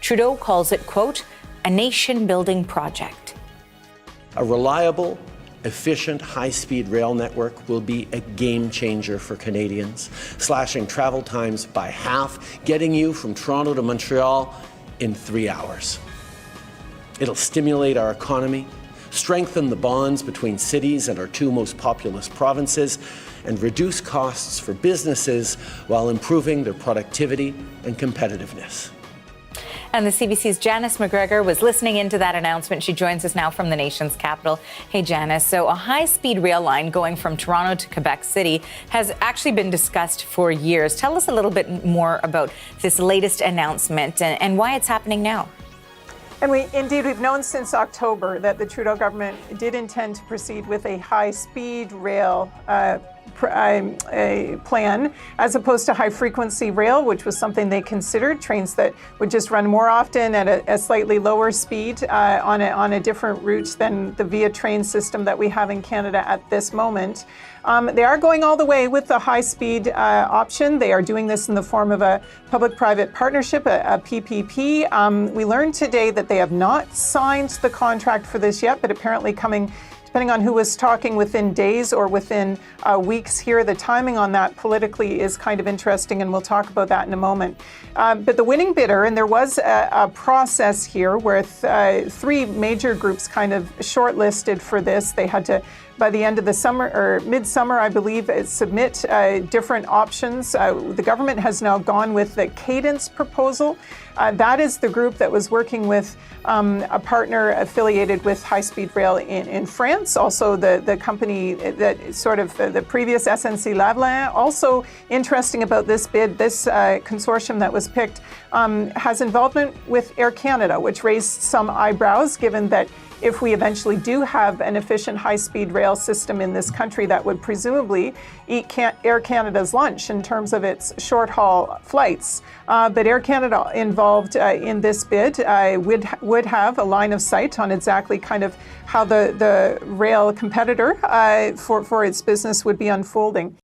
Trudeau calls it, quote, a nation-building project. A reliable, efficient, high-speed rail network will be a game changer for Canadians, slashing travel times by half, getting you from Toronto to Montreal in 3 hours. It'll stimulate our economy, strengthen the bonds between cities and our two most populous provinces, and reduce costs for businesses while improving their productivity and competitiveness. And the CBC's Janice McGregor was listening into that announcement. She joins us now from the nation's capital. Hey, Janice. So a high-speed rail line going from Toronto to Quebec City has actually been discussed for years. Tell us a little bit more about this latest announcement and why it's happening now. And we've known since October that the Trudeau government did intend to proceed with a high-speed rail plan as opposed to high-frequency rail, which was something they considered, trains that would just run more often at a slightly lower speed on a different route than the via train system that we have in Canada at this moment. They are going all the way with the high-speed option. They are doing this in the form of a public-private partnership, a PPP. We learned today that they have not signed the contract for this yet, but apparently coming, depending on who was talking, within days or within weeks here. The timing on that politically is kind of interesting, and we'll talk about that in a moment. But the winning bidder, and there was a process here where three major groups kind of shortlisted for this. They had to, by the end of the summer or midsummer, I believe, submit different options. The government has now gone with the Cadence proposal. That is the group that was working with a partner affiliated with high-speed rail in France. Also, the company that sort of the previous SNC-Lavalin. Also interesting about this bid, this consortium that was picked has involvement with Air Canada, which raised some eyebrows, given that if we eventually do have an efficient high-speed rail system in this country, that would presumably eat Air Canada's lunch in terms of its short-haul flights. But Air Canada involved in this bid would have a line of sight on exactly kind of how the rail competitor for its business would be unfolding.